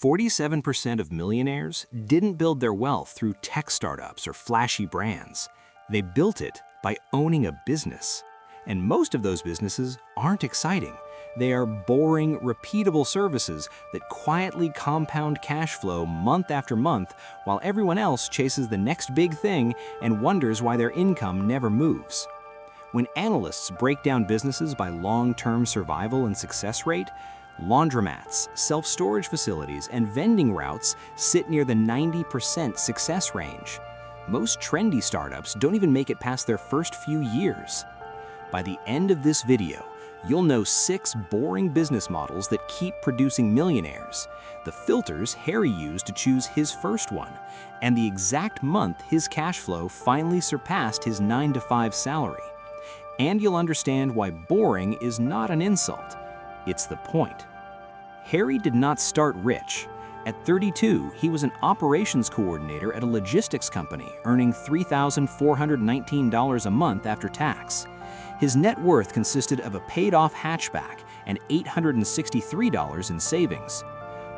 47% of millionaires didn't build their wealth through tech startups or flashy brands. They built it by owning a business. And most of those businesses aren't exciting. They are boring, repeatable services that quietly compound cash flow month after month while everyone else chases the next big thing and wonders why their income never moves. When analysts break down businesses by long-term survival and success rate, laundromats, self-storage facilities, and vending routes sit near the 90% success range. Most trendy startups don't even make it past their first few years. By the end of this video, you'll know 6 boring business models that keep producing millionaires, the filters Harry used to choose his first one, and the exact month his cash flow finally surpassed his 9-to-5 salary. And you'll understand why boring is not an insult. It's the point. Harry did not start rich. At 32, he was an operations coordinator at a logistics company, earning $3,419 a month after tax. His net worth consisted of a paid-off hatchback and $863 in savings.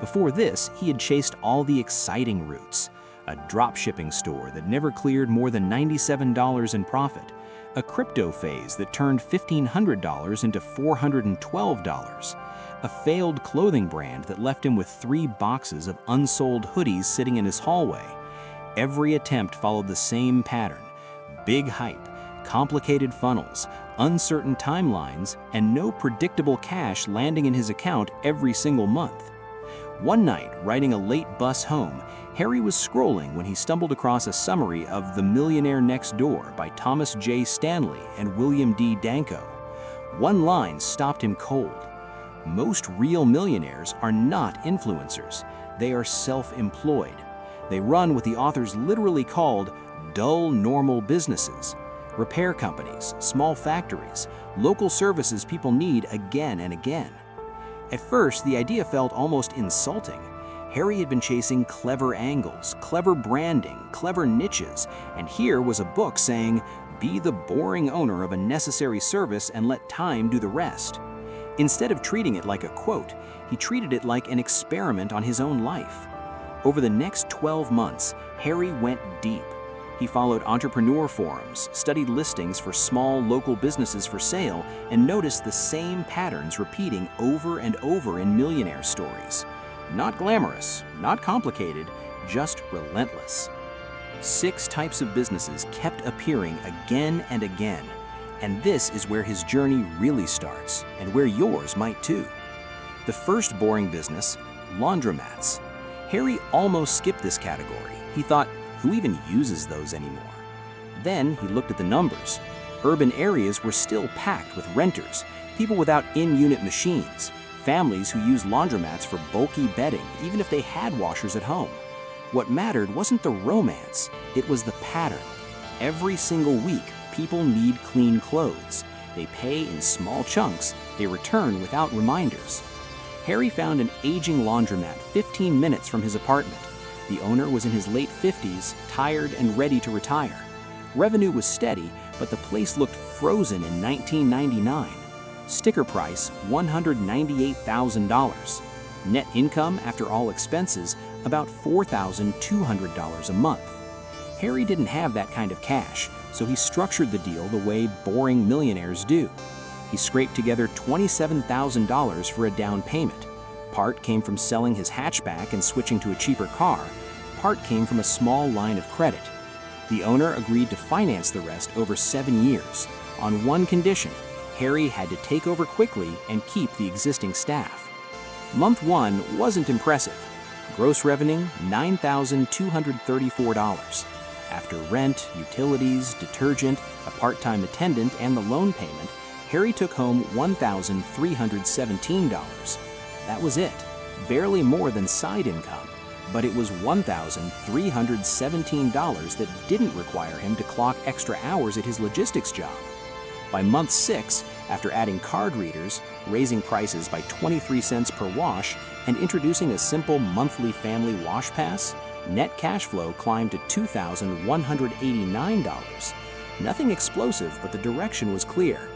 Before this, he had chased all the exciting routes: a drop-shipping store that never cleared more than $97 in profit, a crypto phase that turned $1,500 into $412, a failed clothing brand that left him with 3 boxes of unsold hoodies sitting in his hallway. Every attempt followed the same pattern: big hype, complicated funnels, uncertain timelines, and no predictable cash landing in his account every single month. One night, riding a late bus home, Harry was scrolling when he stumbled across a summary of The Millionaire Next Door by Thomas J. Stanley and William D. Danko. One line stopped him cold. Most real millionaires are not influencers. They are self-employed. They run what the authors literally called dull, normal businesses. Repair companies, small factories, local services people need again and again. At first, the idea felt almost insulting. Harry had been chasing clever angles, clever branding, clever niches, and here was a book saying, "Be the boring owner of a necessary service and let time do the rest." Instead of treating it like a quote, he treated it like an experiment on his own life. Over the next 12 months, Harry went deep. He followed entrepreneur forums, studied listings for small local businesses for sale, and noticed the same patterns repeating over and over in millionaire stories. Not glamorous, not complicated, just relentless. 6 types of businesses kept appearing again and again, and this is where his journey really starts, and where yours might too. The first boring business, laundromats. Harry almost skipped this category. He thought, who even uses those anymore? Then he looked at the numbers. Urban areas were still packed with renters, people without in-unit machines, families who used laundromats for bulky bedding, even if they had washers at home. What mattered wasn't the romance, it was the pattern. Every single week, people need clean clothes. They pay in small chunks, they return without reminders. Harry found an aging laundromat 15 minutes from his apartment. The owner was in his late 50s, tired and ready to retire. Revenue was steady, but the place looked frozen in 1999. Sticker price, $198,000. Net income after all expenses, about $4,200 a month. Harry didn't have that kind of cash, so he structured the deal the way boring millionaires do. He scraped together $27,000 for a down payment. Part came from selling his hatchback and switching to a cheaper car. Part came from a small line of credit. The owner agreed to finance the rest over 7 years. On one condition: Harry had to take over quickly and keep the existing staff. Month 1 wasn't impressive. Gross revenue, $9,234. After rent, utilities, detergent, a part-time attendant, and the loan payment, Harry took home $1,317. That was it, barely more than side income, but it was $1,317 that didn't require him to clock extra hours at his logistics job. By month 6, after adding card readers, raising prices by 23 cents per wash, and introducing a simple monthly family wash pass, net cash flow climbed to $2,189. Nothing explosive, but the direction was clear.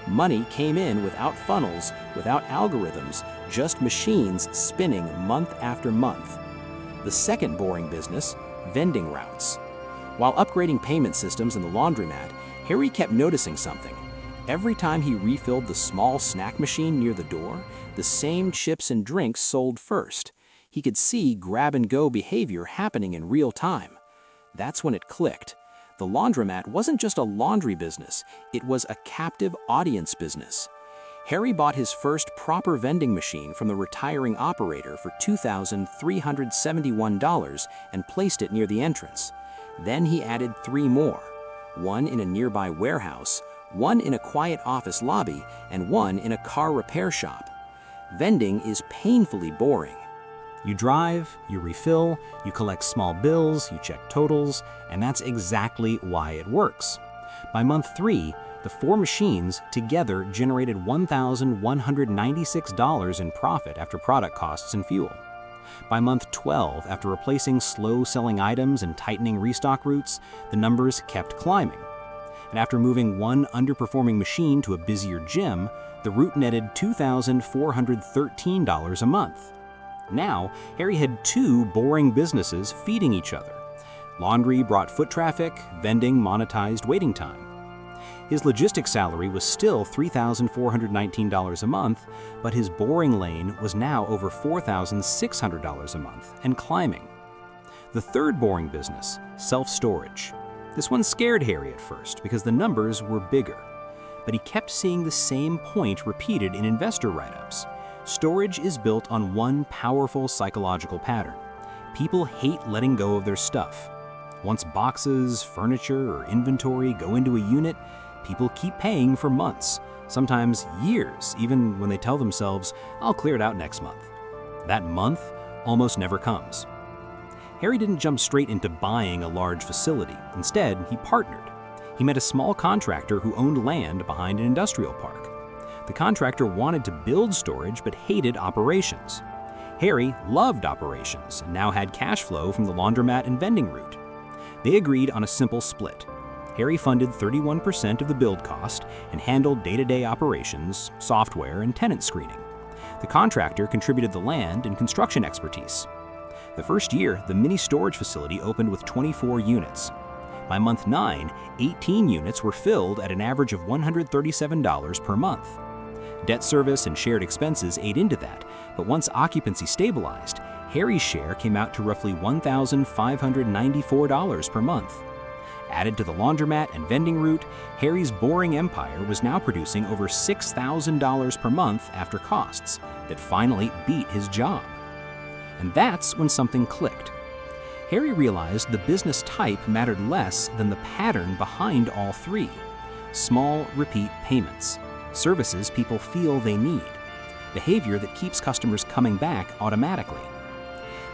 Money came in without funnels, without algorithms, just machines spinning month after month. The second boring business, vending routes. While upgrading payment systems in the laundromat, Harry kept noticing something. Every time he refilled the small snack machine near the door, the same chips and drinks sold first. He could see grab-and-go behavior happening in real time. That's when it clicked. The laundromat wasn't just a laundry business, it was a captive audience business. Harry bought his first proper vending machine from the retiring operator for $2,371 and placed it near the entrance. Then he added 3 more, one in a nearby warehouse, one in a quiet office lobby, and one in a car repair shop. Vending is painfully boring. You drive, you refill, you collect small bills, you check totals, and that's exactly why it works. By month 3, the 4 machines together generated $1,196 in profit after product costs and fuel. By month 12, after replacing slow-selling items and tightening restock routes, the numbers kept climbing. And after moving one underperforming machine to a busier gym, the route netted $2,413 a month. Now, Harry had 2 boring businesses feeding each other. Laundry brought foot traffic, vending monetized waiting time. His logistics salary was still $3,419 a month, but his boring lane was now over $4,600 a month and climbing. The third boring business, self-storage. This one scared Harry at first because the numbers were bigger, but he kept seeing the same point repeated in investor write-ups. Storage is built on one powerful psychological pattern. People hate letting go of their stuff. Once boxes, furniture, or inventory go into a unit, people keep paying for months, sometimes years, even when they tell themselves, "I'll clear it out next month." That month almost never comes. Harry didn't jump straight into buying a large facility. Instead, he partnered. He met a small contractor who owned land behind an industrial park. The contractor wanted to build storage but hated operations. Harry loved operations and now had cash flow from the laundromat and vending route. They agreed on a simple split. Harry funded 31% of the build cost and handled day-to-day operations, software, and tenant screening. The contractor contributed the land and construction expertise. The first year, the mini storage facility opened with 24 units. By month 9, 18 units were filled at an average of $137 per month. Debt service and shared expenses ate into that, but once occupancy stabilized, Harry's share came out to roughly $1,594 per month. Added to the laundromat and vending route, Harry's boring empire was now producing over $6,000 per month after costs that finally beat his job. And that's when something clicked. Harry realized the business type mattered less than the pattern behind all 3. Small, repeat payments. Services people feel they need. Behavior that keeps customers coming back automatically.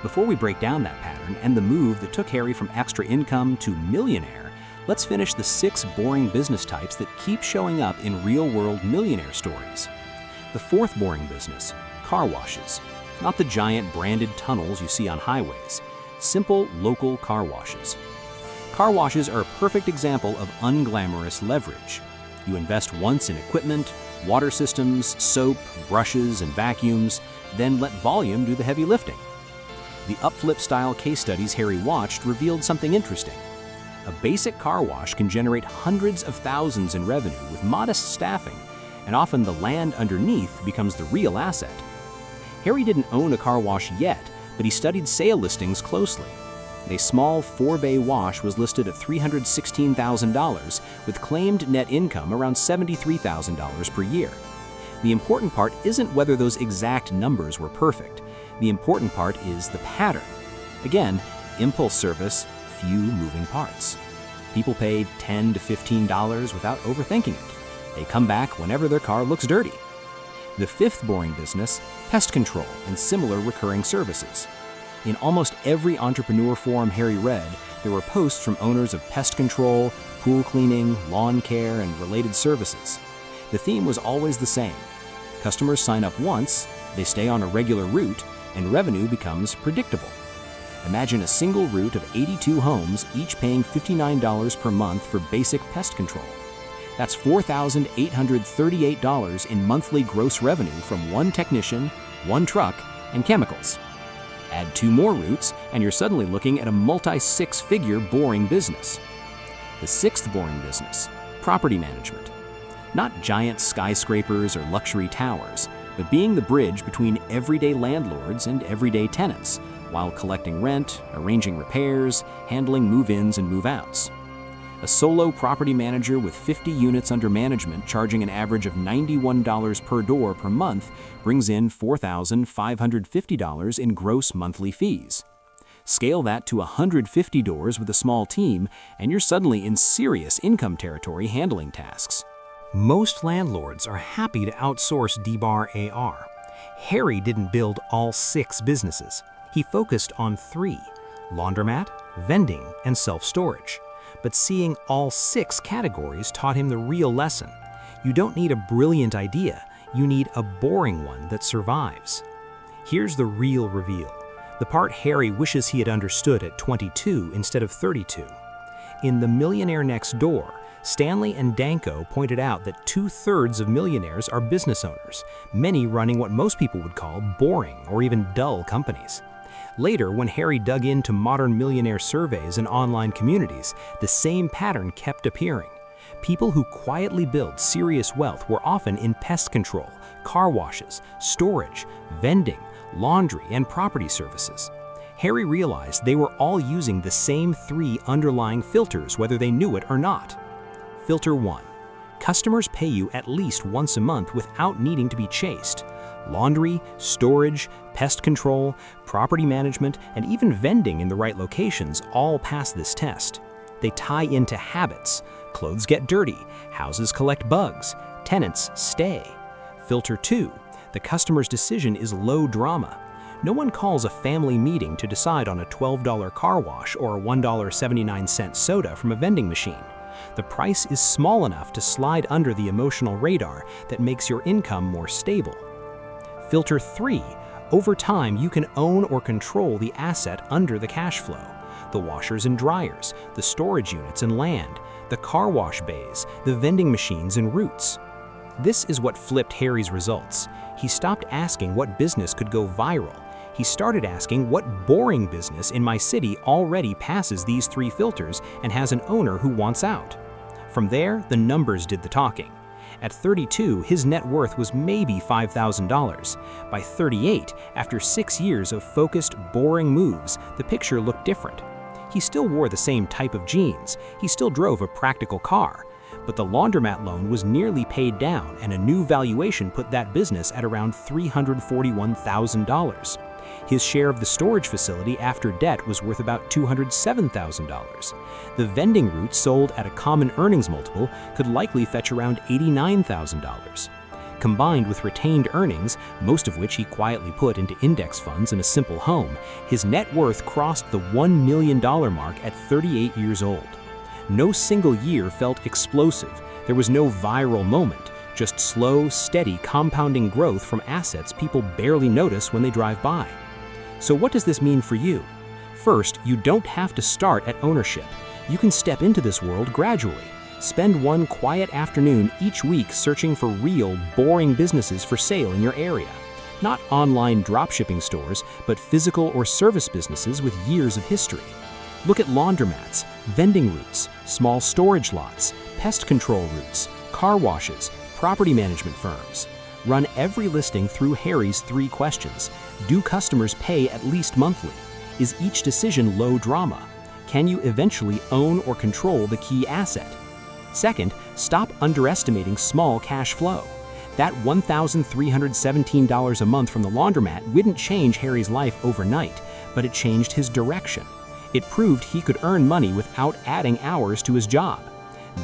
Before we break down that pattern and the move that took Harry from extra income to millionaire, let's finish the 6 boring business types that keep showing up in real-world millionaire stories. The 4th boring business, car washes. Not the giant branded tunnels you see on highways. Simple, local car washes. Car washes are a perfect example of unglamorous leverage. You invest once in equipment, water systems, soap, brushes, and vacuums, then let volume do the heavy lifting. The upflip-style case studies Harry watched revealed something interesting. A basic car wash can generate hundreds of thousands in revenue with modest staffing, and often the land underneath becomes the real asset. Harry didn't own a car wash yet, but he studied sale listings closely. A small 4-bay wash was listed at $316,000 with claimed net income around $73,000 per year. The important part isn't whether those exact numbers were perfect. The important part is the pattern. Again, impulse service, few moving parts. People pay $10 to $15 without overthinking it. They come back whenever their car looks dirty. The 5th boring business, pest control and similar recurring services. In almost every entrepreneur forum Harry read, there were posts from owners of pest control, pool cleaning, lawn care, and related services. The theme was always the same. Customers sign up once, they stay on a regular route, and revenue becomes predictable. Imagine a single route of 82 homes, each paying $59 per month for basic pest control. That's $4,838 in monthly gross revenue from one technician, one truck, and chemicals. Add 2 more routes, and you're suddenly looking at a multi-six-figure boring business. The 6th boring business, property management. Not giant skyscrapers or luxury towers, but being the bridge between everyday landlords and everyday tenants, while collecting rent, arranging repairs, handling move-ins and move-outs. A solo property manager with 50 units under management charging an average of $91 per door per month brings in $4,550 in gross monthly fees. Scale that to 150 doors with a small team, and you're suddenly in serious income territory handling tasks. Most landlords are happy to outsource D-Bar AR. Harry didn't build all 6 businesses. He focused on 3: laundromat, vending, and self-storage. But seeing all 6 categories taught him the real lesson. You don't need a brilliant idea, you need a boring one that survives. Here's the real reveal, the part Harry wishes he had understood at 22 instead of 32. In The Millionaire Next Door, Stanley and Danko pointed out that 2/3 of millionaires are business owners, many running what most people would call boring or even dull companies. Later, when Harry dug into modern millionaire surveys and online communities, the same pattern kept appearing. People who quietly build serious wealth were often in pest control, car washes, storage, vending, laundry, and property services. Harry realized they were all using the same 3 underlying filters, whether they knew it or not. Filter 1. Customers pay you at least once a month without needing to be chased. Laundry, storage, pest control, property management, and even vending in the right locations all pass this test. They tie into habits. Clothes get dirty, houses collect bugs, tenants stay. Filter 2. The customer's decision is low drama. No one calls a family meeting to decide on a $12 car wash or a $1.79 soda from a vending machine. The price is small enough to slide under the emotional radar that makes your income more stable. Filter 3. Over time, you can own or control the asset under the cash flow. The washers and dryers, the storage units and land, the car wash bays, the vending machines and routes. This is what flipped Harry's results. He stopped asking what business could go viral. He started asking what boring business in my city already passes these 3 filters and has an owner who wants out. From there, the numbers did the talking. At 32, his net worth was maybe $5,000. By 38, after 6 years of focused, boring moves, the picture looked different. He still wore the same type of jeans, he still drove a practical car, but the laundromat loan was nearly paid down and a new valuation put that business at around $341,000. His share of the storage facility after debt was worth about $207,000. The vending route sold at a common earnings multiple could likely fetch around $89,000. Combined with retained earnings, most of which he quietly put into index funds in a simple home, his net worth crossed the $1 million mark at 38 years old. No single year felt explosive. There was no viral moment, just slow, steady compounding growth from assets people barely notice when they drive by. So what does this mean for you? First, you don't have to start at ownership. You can step into this world gradually. Spend one quiet afternoon each week searching for real, boring businesses for sale in your area. Not online dropshipping stores, but physical or service businesses with years of history. Look at laundromats, vending routes, small storage lots, pest control routes, car washes, property management firms. Run every listing through Harry's 3 questions. Do customers pay at least monthly? Is each decision low drama? Can you eventually own or control the key asset? Second, stop underestimating small cash flow. That $1,317 a month from the laundromat wouldn't change Harry's life overnight, but it changed his direction. It proved he could earn money without adding hours to his job.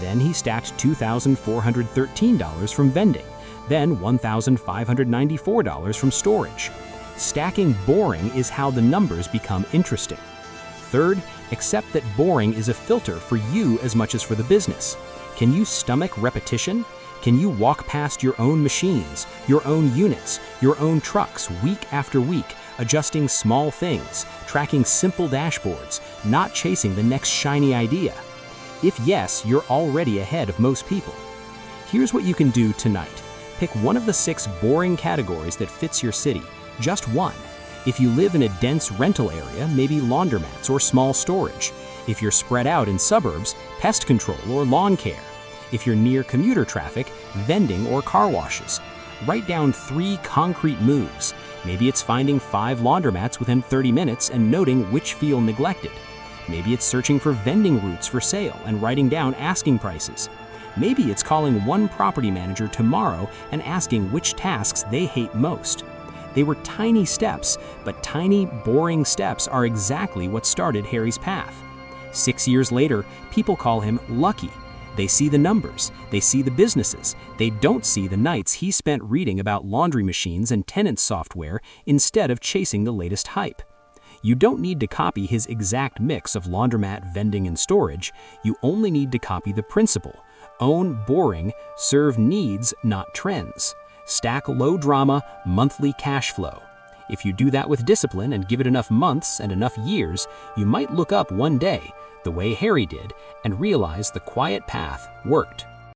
Then he stacked $2,413 from vending, then $1,594 from storage. Stacking boring is how the numbers become interesting. Third, accept that boring is a filter for you as much as for the business. Can you stomach repetition? Can you walk past your own machines, your own units, your own trucks week after week, adjusting small things, tracking simple dashboards, not chasing the next shiny idea? If yes, you're already ahead of most people. Here's what you can do tonight. Pick one of the 6 boring categories that fits your city, just one. If you live in a dense rental area, maybe laundromats or small storage. If you're spread out in suburbs, pest control or lawn care. If you're near commuter traffic, vending or car washes. Write down 3 concrete moves. Maybe it's finding 5 laundromats within 30 minutes and noting which feel neglected. Maybe it's searching for vending routes for sale and writing down asking prices. Maybe it's calling one property manager tomorrow and asking which tasks they hate most. They were tiny steps, but tiny, boring steps are exactly what started Harry's path. 6 years later, people call him lucky. They see the numbers, they see the businesses, they don't see the nights he spent reading about laundry machines and tenant software instead of chasing the latest hype. You don't need to copy his exact mix of laundromat, vending, and storage. You only need to copy the principle. Own boring, serve needs, not trends. Stack low drama, monthly cash flow. If you do that with discipline and give it enough months and enough years, you might look up one day, the way Harry did, and realize the quiet path worked.